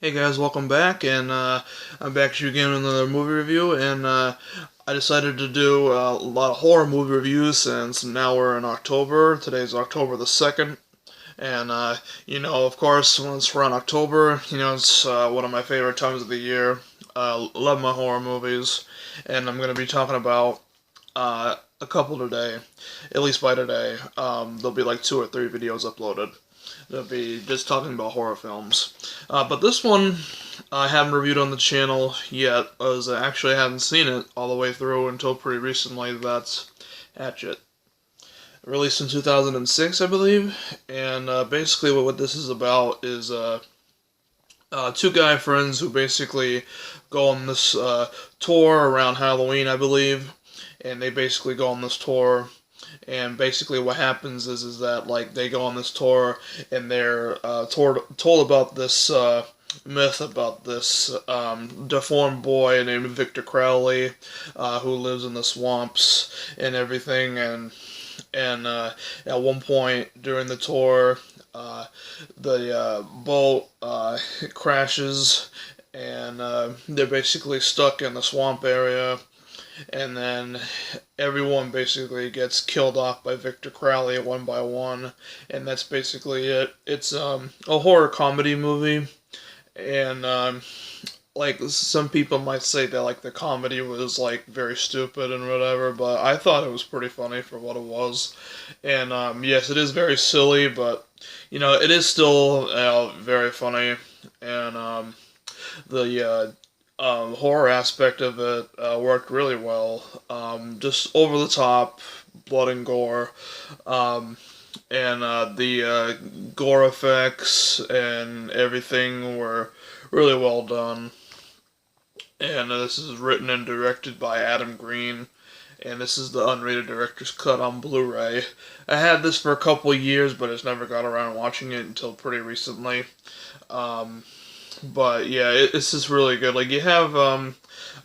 Hey guys, welcome back, and I'm back to you again with another movie review, and I decided to do a lot of horror movie reviews since now we're in October. Today's October the 2nd, and of course, once we're in October, it's one of my favorite times of the year. Love my horror movies, and I'm going to be talking about a couple today, at least by today. There'll be like 2 or 3 videos uploaded. They'll be just talking about horror films. But this one I haven't reviewed on the channel yet, as I actually haven't seen it all the way through until pretty recently. That's Hatchet. Released in 2006, I believe. And basically, what this is about is two guy friends who basically go on this tour around Halloween, I believe. And they basically go on this tour, and basically what happens is that like they go on this tour and they're told about this myth about this deformed boy named Victor Crowley, who lives in the swamps and everything, and at one point during the tour, the boat crashes, and they're basically stuck in the swamp area, and then everyone basically gets killed off by Victor Crowley one by one, and that's basically it. It's a horror comedy movie, and like some people might say that like the comedy was like very stupid and whatever, but I thought it was pretty funny for what it was. And yes, it is very silly, but it is still very funny, and the horror aspect of it worked really well. Just over the top blood and gore, and the gore effects and everything were really well done. And this is written and directed by Adam Green, and this is the unrated director's cut on Blu-ray. I had this for a couple of years, but I just never got around watching it until pretty recently. But yeah, it's just really good. Like you have a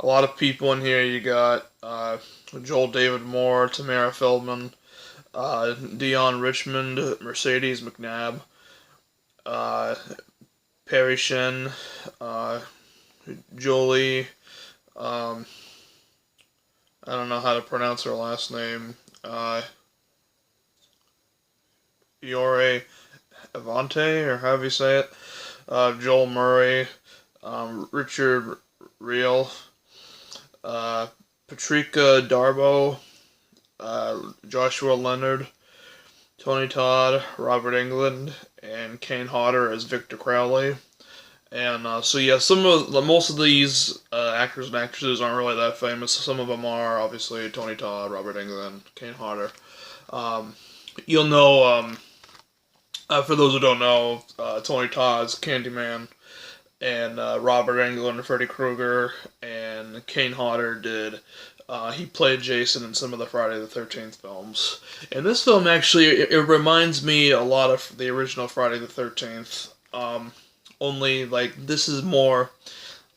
lot of people in here. You got Joel David Moore, Tamara Feldman, Dion Richmond, Mercedes McNabb, uh, Perry Shen, uh, Jolie. Um, I don't know how to pronounce her last name. Iore Avante, or however you say it. Joel Murray, Richard Reel, uh, Patrika Darbo, Joshua Leonard, Tony Todd, Robert England, and Kane Hodder as Victor Crowley. And so yeah, most of these actors and actresses aren't really that famous. Some of them are, obviously Tony Todd, Robert England, Kane Hodder. Um, you'll know, for those who don't know, Tony Todd's Candyman, and Robert Englund, Freddy Krueger, and Kane Hodder did. He played Jason in some of the Friday the 13th films. And this film actually, it reminds me a lot of the original Friday the 13th. Only, like, this is more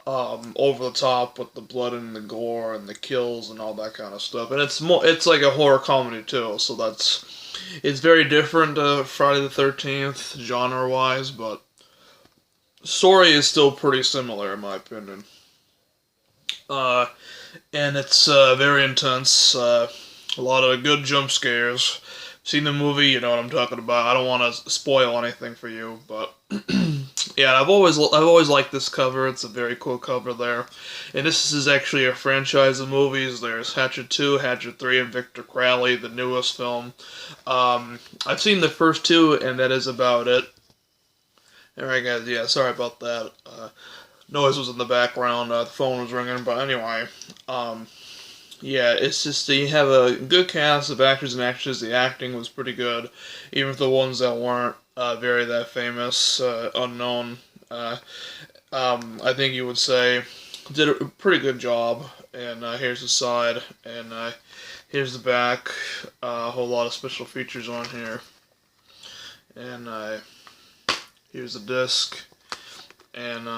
over the top with the blood and the gore and the kills and all that kind of stuff. And it's like a horror comedy too, so it's very different to Friday the 13th genre wise, but story is still pretty similar in my opinion. Uh, and it's very intense. A lot of good jump scares. Seen the movie, you know what I'm talking about. I don't want to spoil anything for you, but yeah, I've always liked this cover. It's a very cool cover there. And this is actually a franchise of movies. There's Hatchet 2, Hatchet 3, and Victor Crowley, the newest film. I've seen the first two, and that is about it. Alright guys, yeah, sorry about that. Noise was in the background, the phone was ringing, but anyway. Yeah, it's just you have a good cast of actors and actresses. The acting was pretty good, even for the ones that weren't very that famous, unknown. I think you would say did a pretty good job. And here's the side, and here's the back. A whole lot of special features on here, and here's the disc. And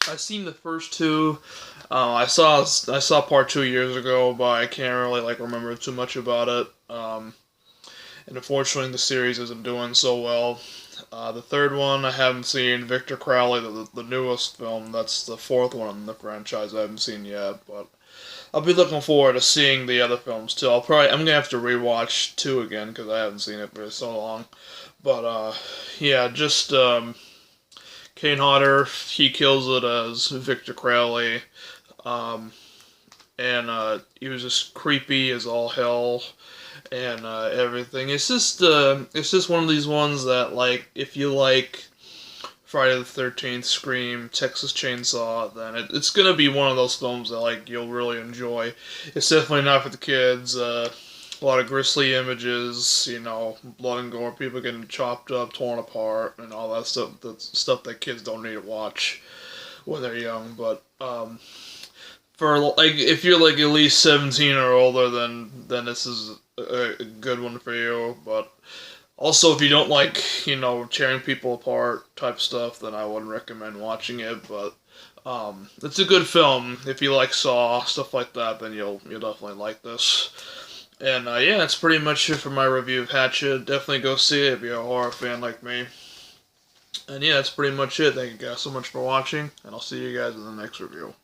I've seen the first two. I saw part 2 years ago, but I can't really like remember too much about it. And unfortunately, the series isn't doing so well. The third one I haven't seen. Victor Crowley, the newest film. That's the fourth one in the franchise I haven't seen yet, but I'll be looking forward to seeing the other films too. I'm gonna have to rewatch two again because I haven't seen it for so long. But yeah, just Kane Hodder, he kills it as Victor Crowley. Um, and he was just creepy as all hell, and everything. It's just one of these ones that, like, if you like Friday the 13th, Scream, Texas Chainsaw, then it's gonna be one of those films that, like, you'll really enjoy. It's definitely not for the kids. A lot of grisly images, blood and gore, people getting chopped up, torn apart, and all that stuff. That's stuff that kids don't need to watch when they're young. But for, like, if you're like at least 17 or older, then this is a good one for you. But also, if you don't like, tearing people apart type stuff, then I wouldn't recommend watching it. But it's a good film. If you like Saw, stuff like that, then you'll definitely like this. And yeah, that's pretty much it for my review of Hatchet. Definitely go see it if you're a horror fan like me. And yeah, that's pretty much it. Thank you guys so much for watching, and I'll see you guys in the next review.